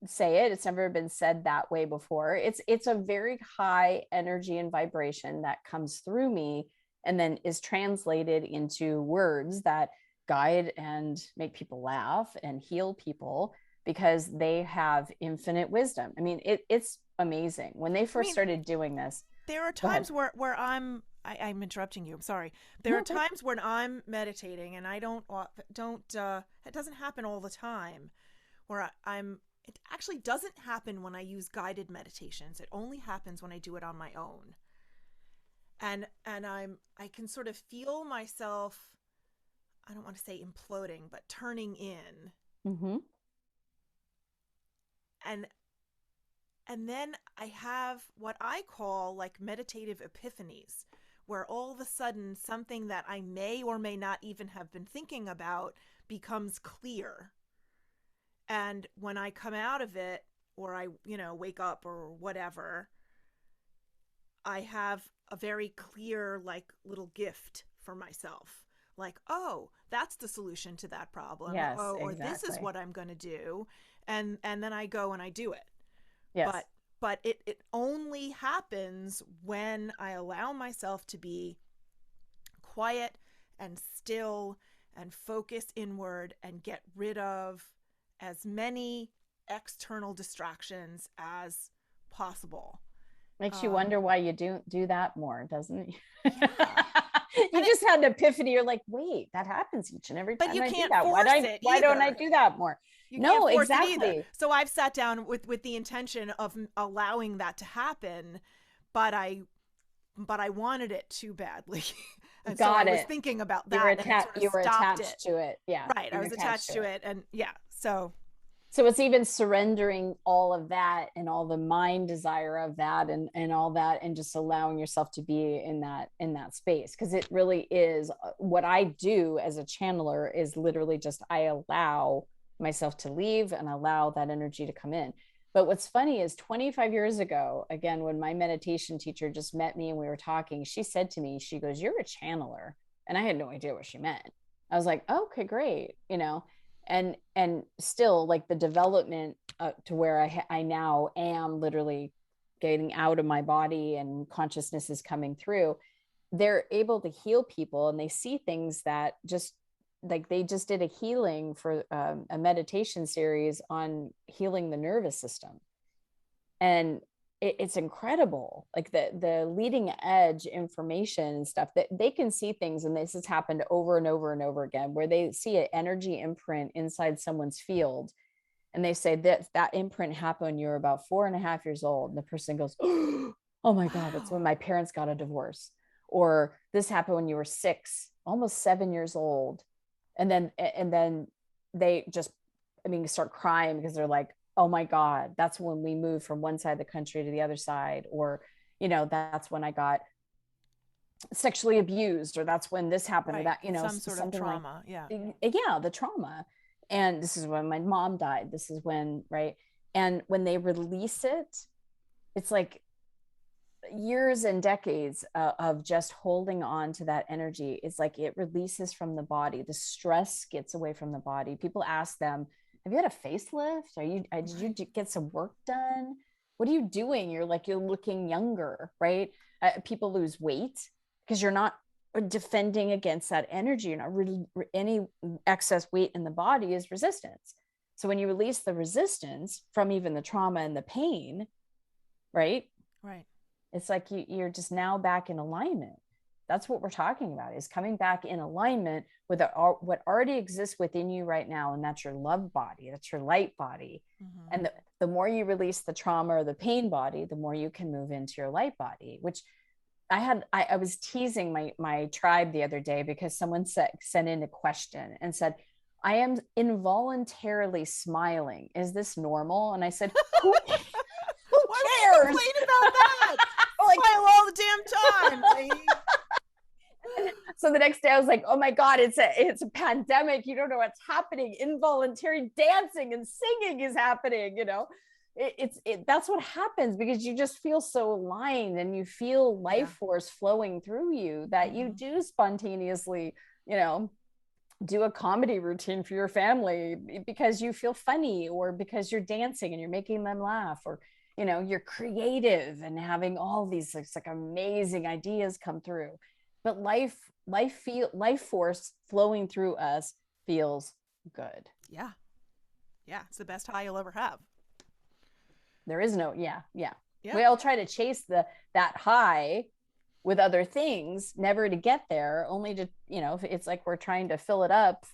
say it. It's never been said that way before. It's a very high energy and vibration that comes through me and then is translated into words that guide and make people laugh and heal people because they have infinite wisdom. I mean, it's amazing. When they first started doing this, there are times where I'm interrupting you. I'm sorry. There are times when I'm meditating and I don't it doesn't happen all the time where it actually doesn't happen when I use guided meditations. It only happens when I do it on my own. And I can sort of feel myself, I don't want to say imploding, but turning in. Mm-hmm. And then I have what I call like meditative epiphanies, where all of a sudden something that I may or may not even have been thinking about becomes clear. And when I come out of it, or I, wake up or whatever, I have a very clear, like, little gift for myself. Like, oh, that's the solution to that problem. Yes, Oh, or this is exactly. what I'm going to do. And then I go and I do it. Yes. But it only happens when I allow myself to be quiet and still and focus inward and get rid of as many external distractions as possible. Makes you wonder why you do that more, doesn't it? Yeah. You just had an epiphany. You're like, wait, that happens each and every But time you I do can't that. force it Why don't I either. do that more? You can't No, force it either. exactly. So I've sat down with the intention of allowing that to happen, but I wanted it too badly. And so I was thinking about that and sort of You were stopped attached it. to it. Yeah. Right. I You're was attached to it. And yeah. So it's even surrendering all of that and all the mind desire of that and all that, and just allowing yourself to be in that space. Because it really is what I do as a channeler is literally just I allow myself to leave and allow that energy to come in. But what's funny is 25 years ago, again, when my meditation teacher just met me and we were talking, she said to me, she goes, "You're a channeler." And I had no idea what she meant. I was like, oh, okay, great. And still like the development to where I now am literally getting out of my body and consciousness is coming through. They're able to heal people, and they see things that just like they just did a healing for a meditation series on healing the nervous system. And it's incredible, like the leading edge information and stuff that they can see things. And this has happened over and over and over again, where they see an energy imprint inside someone's field, and they say that imprint happened when you were about 4.5 years old, and the person goes, oh my God, that's when Wow. my parents got a divorce. Or this happened when you were 6, almost 7 years old. And then they just, I mean, start crying because they're like, oh my God, that's when we moved from one side of the country to the other side. Or, that's when I got sexually abused, or that's when this happened, or Right. that, Some sort of something like, trauma. Yeah. yeah, the trauma. And this is when my mom died. This is when, right. And when they release it, it's like years and decades of just holding on to that energy. It's like it releases from the body. The stress gets away from the body. People ask them, have you had a facelift? Did you get some work done? What are you doing? You're like, you're looking younger, right? People lose weight because you're not defending against that energy. You're not really, any excess weight in the body is resistance. So when you release the resistance from even the trauma and the pain, right? Right. It's like you're just now back in alignment. That's what we're talking about, is coming back in alignment with what already exists within you right now. And that's your love body. That's your light body. Mm-hmm. And the more you release the trauma or the pain body, the more you can move into your light body, which I was teasing my tribe the other day because someone sent in a question and said, I am involuntarily smiling. Is this normal? And I said, who Why would you cares? complain about that? Like, Smile all the damn time. so the next day I was like, oh my God, it's a pandemic. You don't know what's happening. Involuntary dancing and singing is happening, that's what happens because you just feel so aligned and you feel life force flowing through you that you do spontaneously, do a comedy routine for your family because you feel funny, or because you're dancing and you're making them laugh, or you're creative and having all these like amazing ideas come through. But life force flowing through us feels good. Yeah. It's the best high you'll ever have. There is no, yeah. We all try to chase that high with other things, never to get there, only to, it's like we're trying to fill up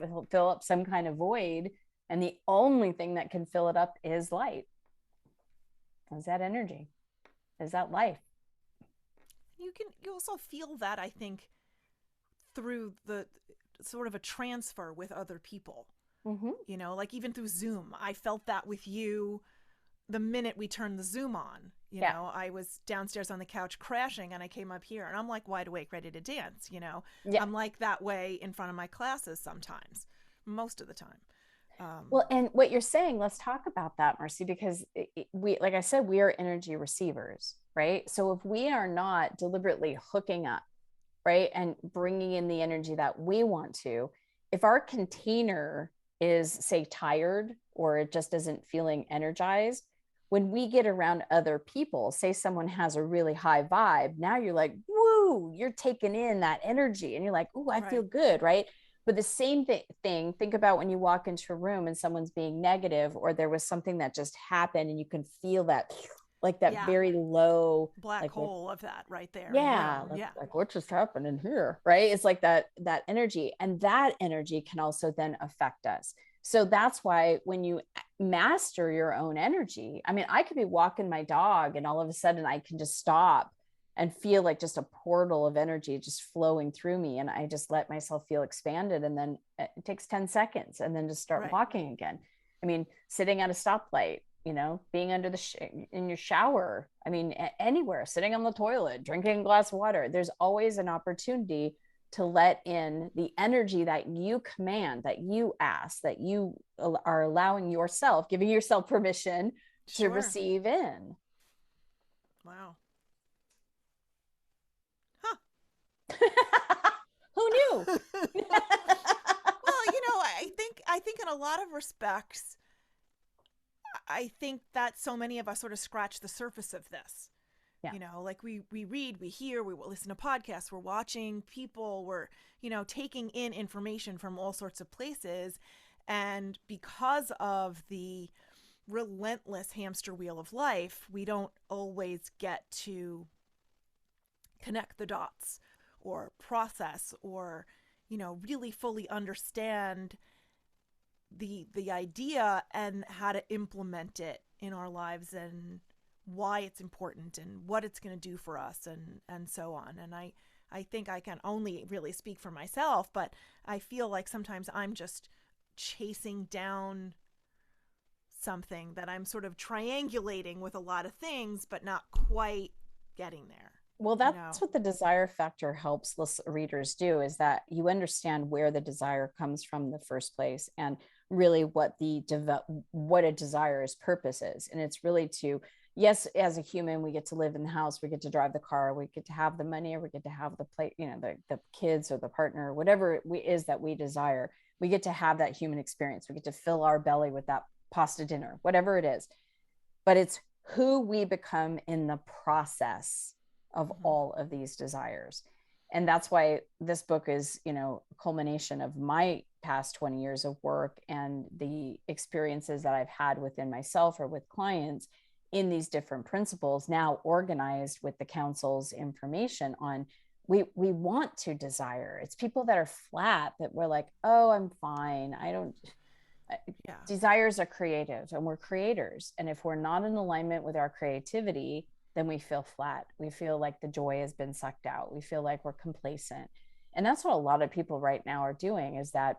some kind of void. And the only thing that can fill it up is light. Is that energy? Is that life? You also feel that, I think, through the sort of a transfer with other people. Mm-hmm. Like even through Zoom, I felt that with you the minute we turned the Zoom on. I was downstairs on the couch crashing and I came up here and I'm like wide awake, ready to dance. I'm like that way in front of my classes sometimes, most of the time. Well, and what you're saying, let's talk about that, Marci, because we, like I said, we are energy receivers, right? So if we are not deliberately hooking up, right, and bringing in the energy that we want to, if our container is, say, tired or it just isn't feeling energized, when we get around other people, say someone has a really high vibe, now you're like, woo, you're taking in that energy and you're like, ooh, I feel good, right? But the same thing, think about when you walk into a room and someone's being negative, or there was something that just happened and you can feel that, like that very low black like hole of that right there. Yeah, like what just happened in here, right? It's like that energy, and that energy can also then affect us. So that's why when you master your own energy, I mean, I could be walking my dog and all of a sudden I can just stop and feel like just a portal of energy just flowing through me, and I just let myself feel expanded, and then it takes 10 seconds and then just start walking again. I mean, sitting at a stoplight, being under in your shower, I mean, anywhere, sitting on the toilet, drinking a glass of water, there's always an opportunity to let in the energy that you command, that you ask, that you are allowing yourself, giving yourself permission to receive in. Wow. Who knew? Well, I think in a lot of respects, I think that so many of us sort of scratch the surface of this. Yeah. Like we read, we hear, we listen to podcasts, we're watching people, we're, taking in information from all sorts of places. And because of the relentless hamster wheel of life, we don't always get to connect the dots or process or, really fully understand the idea and how to implement it in our lives and why it's important and what it's going to do for us and so on. And I think I can only really speak for myself, but I feel like sometimes I'm just chasing down something that I'm sort of triangulating with a lot of things, but not quite getting there. Well, that's what the desire factor helps readers do, is that you understand where the desire comes from in the first place, and really what what a desirer's purpose is. And it's really to, yes, as a human, we get to live in the house, we get to drive the car, we get to have the money, or we get to have the plate, the kids or the partner, or whatever it is that we desire. We get to have that human experience. We get to fill our belly with that pasta dinner, whatever it is. But it's who we become in the process of all of these desires. And that's why this book is, a culmination of my past 20 years of work and the experiences that I've had within myself or with clients in these different principles, now organized with the council's information on we want to desire. It's people that are flat, that we're like, oh, I'm fine. I don't. Desires are creative, and we're creators. And if we're not in alignment with our creativity, then we feel flat. We feel like the joy has been sucked out. We feel like we're complacent. And that's what a lot of people right now are doing, is that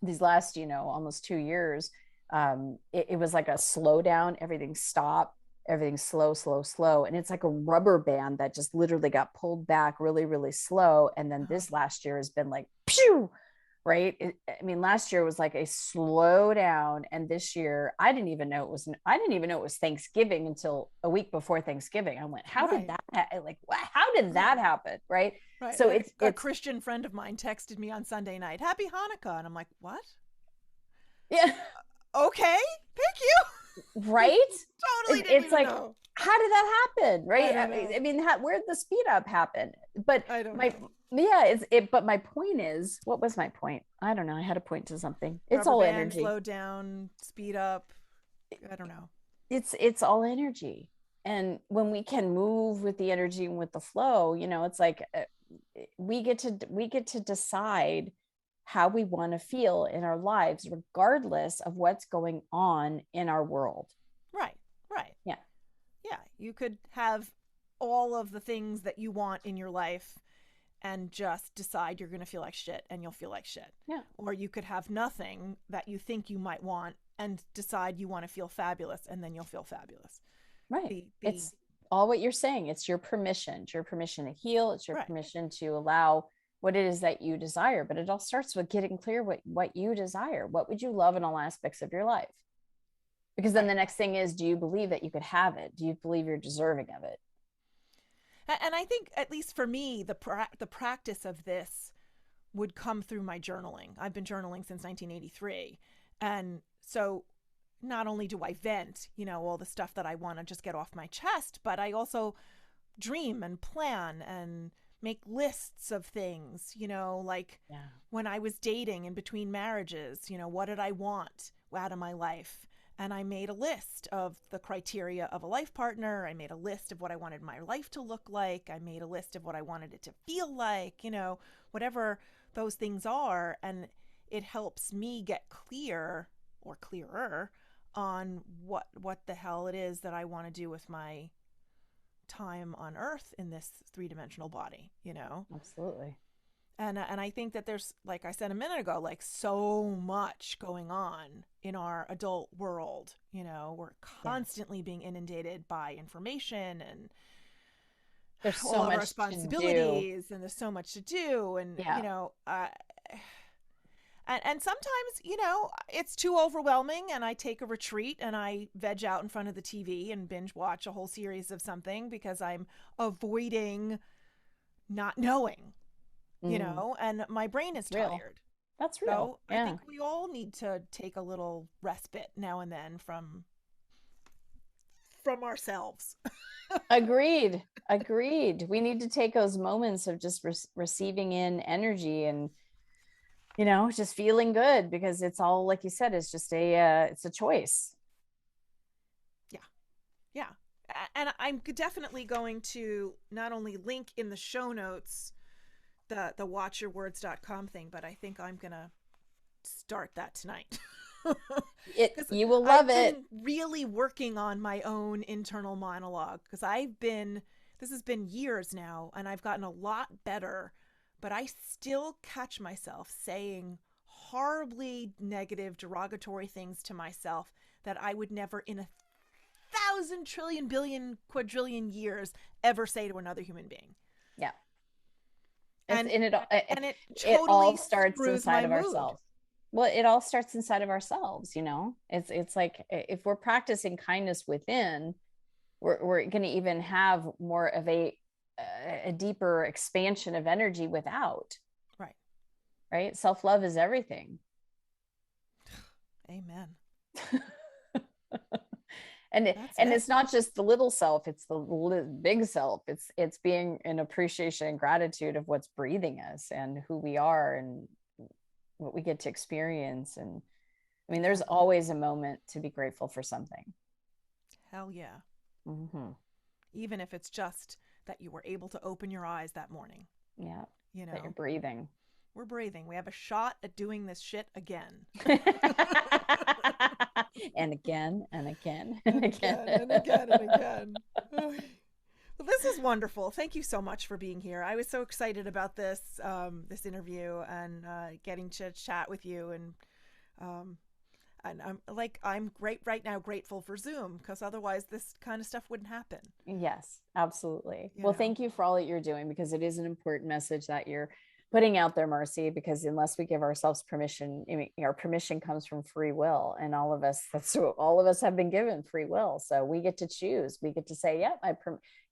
these last, almost 2 years, it was like a slowdown. Everything stopped, everything slow, slow, slow. And it's like a rubber band that just literally got pulled back really, really slow. And then this last year has been like, pew, right? Last year was like a slowdown, and this year I didn't even know it was Thanksgiving until a week before Thanksgiving. I went, how did that how did that happen? Right. So it's a Christian friend of mine texted me on Sunday night, Happy Hanukkah. And I'm like, what? Yeah. Okay. Thank you. Right. Totally. It's like, know. How did that happen? Right. Where did the speed up happen? But I don't know. But my point is, what was my point? I don't know. I had a point to something. It's Rubber all band, energy. Slow down, speed up. I don't know. It's all energy. And when we can move with the energy and with the flow, it's like we get to decide how we want to feel in our lives, regardless of what's going on in our world. Right. Yeah. You could have all of the things that you want in your life and just decide you're going to feel like shit, and you'll feel like shit. Yeah. Or you could have nothing that you think you might want and decide you want to feel fabulous, and then you'll feel fabulous. Right. It's all what you're saying. It's your permission. It's your permission to heal. It's your permission to allow what it is that you desire. But it all starts with getting clear what you desire. What would you love in all aspects of your life? Because then the next thing is, do you believe that you could have it? Do you believe you're deserving of it? And I think, at least for me, the practice of this would come through my journaling. I've been journaling since 1983. And so not only do I vent, all the stuff that I want to just get off my chest, but I also dream and plan and make lists of things, like when I was dating in between marriages, what did I want out of my life? And I made a list of the criteria of a life partner. I made a list of what I wanted my life to look like. I made a list of what I wanted it to feel like, whatever those things are. And it helps me get clear or clearer on what the hell it is that I want to do with my time on earth in this three-dimensional body, Absolutely. And I think that there's, like I said a minute ago, like so much going on in our adult world. We're constantly being inundated by information, and there's so all much of our responsibilities, and there's so much to do, and and sometimes it's too overwhelming, and I take a retreat and I veg out in front of the TV and binge watch a whole series of something because I'm avoiding not knowing. And my brain is tired. That's real. So I think we all need to take a little respite now and then from ourselves. Agreed. We need to take those moments of just receiving in energy and, just feeling good, because it's all, like you said, it's just it's a choice. Yeah. And I'm definitely going to not only link in the show notes the watchyourwords.com thing, but I think I'm gonna start that tonight. You will love it. I've been really working on my own internal monologue, because this has been years now, and I've gotten a lot better, but I still catch myself saying horribly negative, derogatory things to myself that I would never in 1,000 trillion billion quadrillion years ever say to another human being. Yeah. And it totally it all starts inside of mood. ourselves. Well, it all starts inside of ourselves. It's like, if we're practicing kindness within, we're going to even have more of a deeper expansion of energy without. Right. Self-love is everything. Amen. And it's not just the little self, it's the big self. It's being in appreciation and gratitude of what's breathing us and who we are and what we get to experience. And I mean, there's always a moment to be grateful for something. Hell yeah. Mm-hmm. Even if it's just that you were able to open your eyes that morning. Yeah. That you're breathing. We're breathing. We have a shot at doing this shit again. And again and again and again and again and again. Well, this is wonderful. Thank you so much for being here. I was so excited about this interview and getting to chat with you, and I'm great right now, grateful for Zoom, because otherwise this kind of stuff wouldn't happen. Yes, absolutely. Thank you for all that you're doing, because it is an important message that you're putting out there, Marci, because unless we give ourselves permission, our permission comes from free will, and all of us have been given free will. So we get to choose. We get to say, yeah, I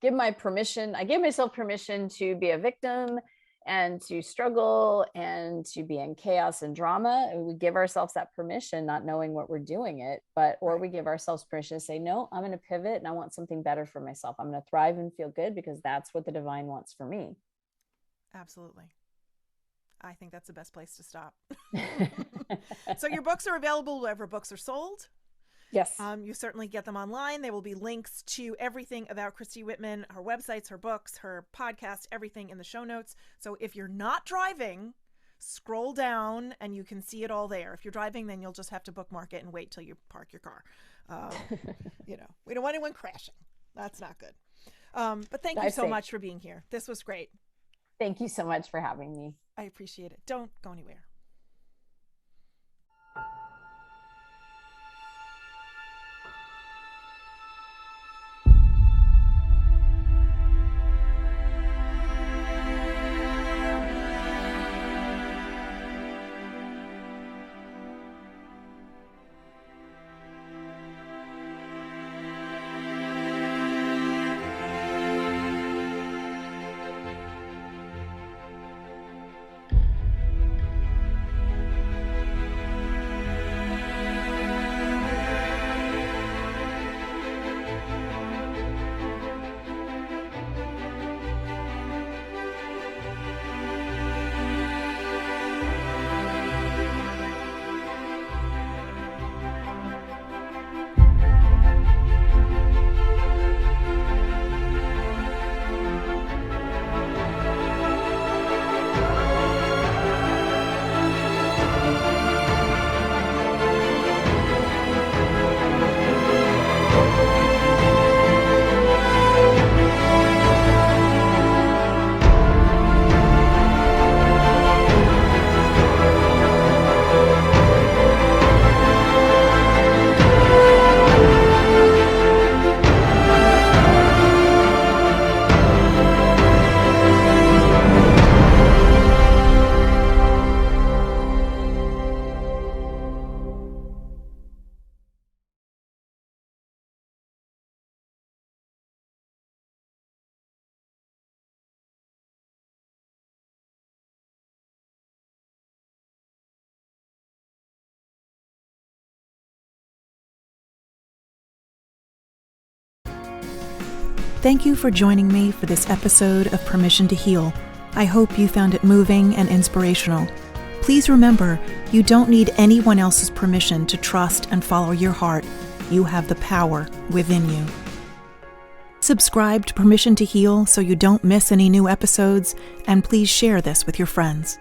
give myself permission to be a victim and to struggle and to be in chaos and drama. We give ourselves that permission, not knowing what we're doing it, or we give ourselves permission to say, no, I'm going to pivot and I want something better for myself. I'm going to thrive and feel good, because that's what the divine wants for me. Absolutely. I think that's the best place to stop. So your books are available wherever books are sold. Yes. You certainly get them online. There will be links to everything about Christy Whitman, her websites, her books, her podcast, everything in the show notes. So if you're not driving, scroll down and you can see it all there. If you're driving, then you'll just have to bookmark it and wait till you park your car. We don't want anyone crashing. That's not good. But thank you so much for being here. This was great. Thank you so much for having me. I appreciate it. Don't go anywhere. Thank you for joining me for this episode of Permission to Heal. I hope you found it moving and inspirational. Please remember, you don't need anyone else's permission to trust and follow your heart. You have the power within you. Subscribe to Permission to Heal so you don't miss any new episodes, and please share this with your friends.